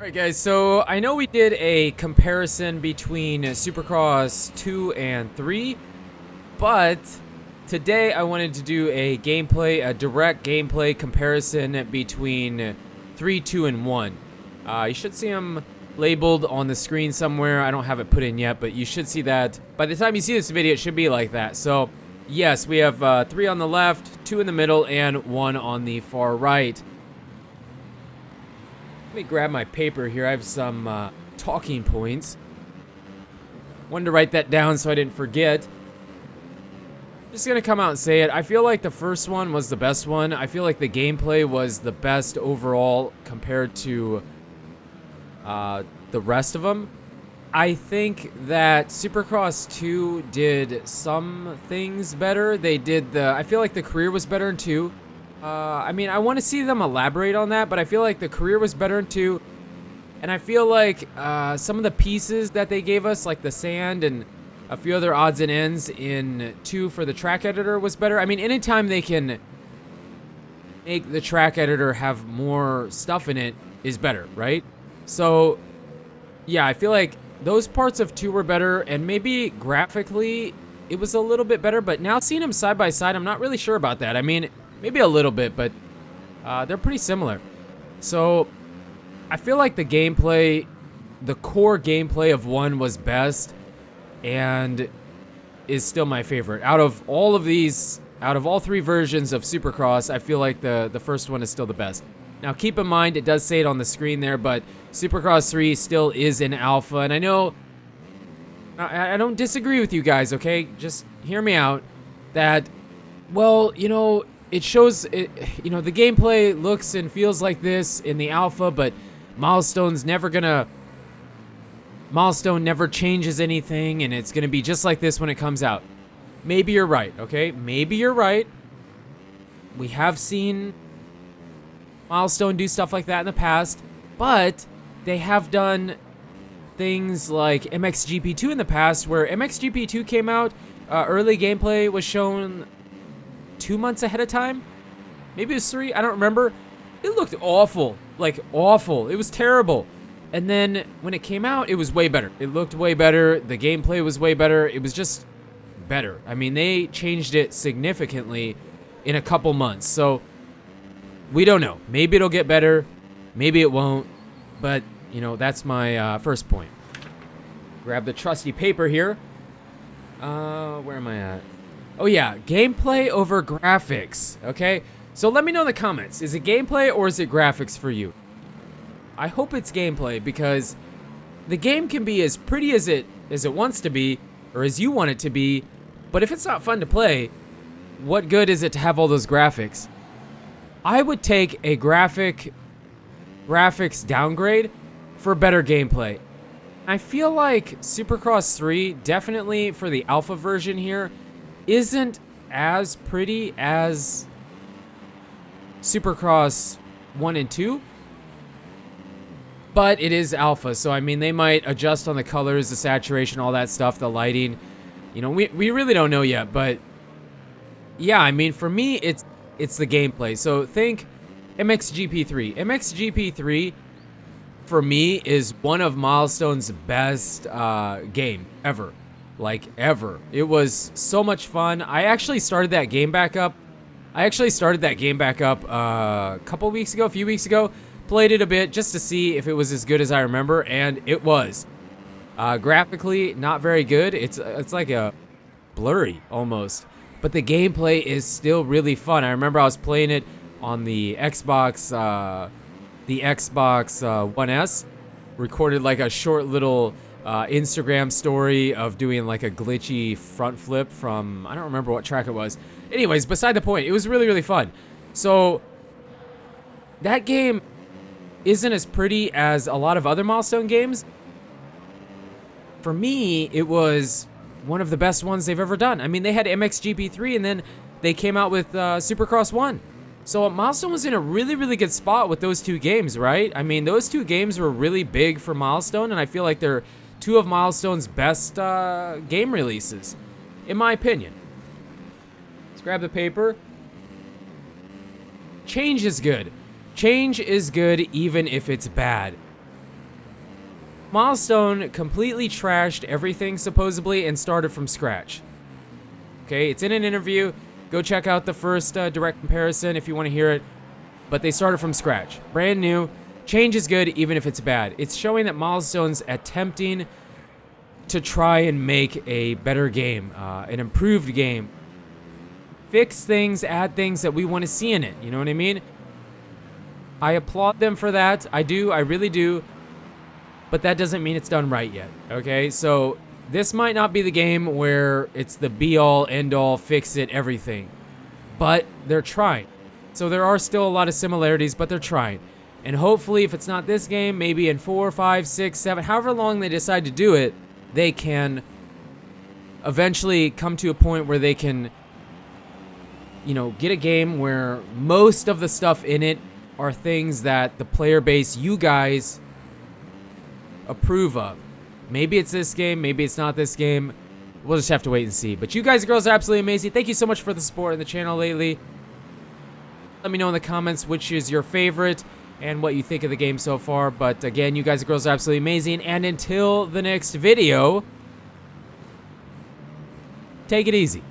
Alright guys, so I know we did a comparison between Supercross 2 and 3, but today I wanted to do a direct gameplay comparison between 3, 2, and 1. You should see them labeled on the screen somewhere. I don't have it put in yet, but you should see that. By the time you see this video, it should be like that. So, yes, we have 3 on the left, 2 in the middle, and 1 on the far right. Let me grab my paper here. I have some talking points. Wanted to write that down so I didn't forget. Just gonna come out and say it. I feel like the first one was the best one. I feel like the gameplay was the best overall compared to the rest of them. I think that Supercross 2 did some things better. I feel like the career was better in 2. I mean, I want to see them elaborate on that, but I feel like the career was better in 2. And I feel like some of the pieces that they gave us, like the sand and a few other odds and ends in 2 for the track editor was better. I mean, anytime they can make the track editor have more stuff in it is better, right? So, yeah, I feel like those parts of 2 were better, and maybe graphically it was a little bit better, but now seeing them side by side, I'm not really sure about that. I mean, maybe a little bit, but they're pretty similar. So, I feel like the gameplay, the core gameplay of 1 was best, and is still my favorite. Out of all 3 versions of Supercross, I feel like the first one is still the best. Now, keep in mind, it does say it on the screen there, but Supercross 3 still is in alpha, and I know I don't disagree with you guys, okay? Just hear me out. That, well, you know, it shows, the gameplay looks and feels like this in the alpha, but Milestone never changes anything, and it's gonna be just like this when it comes out. Maybe you're right, okay? Maybe you're right. We have seen Milestone do stuff like that in the past, but they have done things like MXGP2 in the past, where MXGP2 came out, early gameplay was shown 2 months ahead of time. Maybe it was 3, I don't remember. It looked awful, like awful. It was terrible. And then when it came out, it was way better. It looked way better. The gameplay was way better. It was just better. I mean, they changed it significantly in a couple months. So we don't know. Maybe it'll get better. Maybe it won't. But, you know, that's my first point. Grab the trusty paper here. Where am I at? Oh yeah, gameplay over graphics, okay? So let me know in the comments, is it gameplay or is it graphics for you? I hope it's gameplay, because the game can be as pretty as it wants to be, or as you want it to be, but if it's not fun to play, what good is it to have all those graphics? I would take a graphics downgrade for better gameplay. I feel like Supercross 3, definitely for the alpha version here, isn't as pretty as Supercross 1 and 2, but it is alpha, so I mean, they might adjust on the colors, the saturation, all that stuff, the lighting. You know, we really don't know yet, but yeah, I mean, for me, it's the gameplay. So think MXGP3. MXGP3, for me, is one of Milestone's best game ever. Like, ever. It was so much fun. I actually started that game back up. a couple weeks ago, a few weeks ago. Played it a bit just to see if it was as good as I remember, and it was. Graphically, not very good. It's like a blurry, almost. But the gameplay is still really fun. I remember I was playing it on the Xbox One S. Recorded like a short little Instagram story of doing like a glitchy front flip from, I don't remember what track it was. Anyways, beside the point, it was really, really fun. So, that game isn't as pretty as a lot of other Milestone games. For me, it was one of the best ones they've ever done. I mean, they had MXGP3, and then they came out with Supercross 1. So Milestone was in a really, really good spot with those 2 games, right? I mean, those 2 games were really big for Milestone, and I feel like they're 2 of Milestone's best game releases, in my opinion. Let's grab the paper. Change is good. Change is good even if it's bad. Milestone completely trashed everything, supposedly, and started from scratch. Okay, it's in an interview. Go check out the first direct comparison if you want to hear it. But they started from scratch. Brand new. Change is good, even if it's bad. It's showing that Milestone's attempting to try and make a better game, an improved game. Fix things, add things that we want to see in it. You know what I mean? I applaud them for that. I do. I really do. But that doesn't mean it's done right yet. Okay? So this might not be the game where it's the be-all, end-all, fix-it, everything. But they're trying. So there are still a lot of similarities, but they're trying. And hopefully, if it's not this game, maybe in 4, 5, 6, 7, however long they decide to do it, they can eventually come to a point where they can, you know, get a game where most of the stuff in it are things that the player base, you guys, approve of. Maybe it's this game, maybe it's not this game. We'll just have to wait and see. But you guys and girls are absolutely amazing. Thank you so much for the support in the channel lately. Let me know in the comments which is your favorite and what you think of the game so far. But again, you guys and girls are absolutely amazing. And until the next video, take it easy.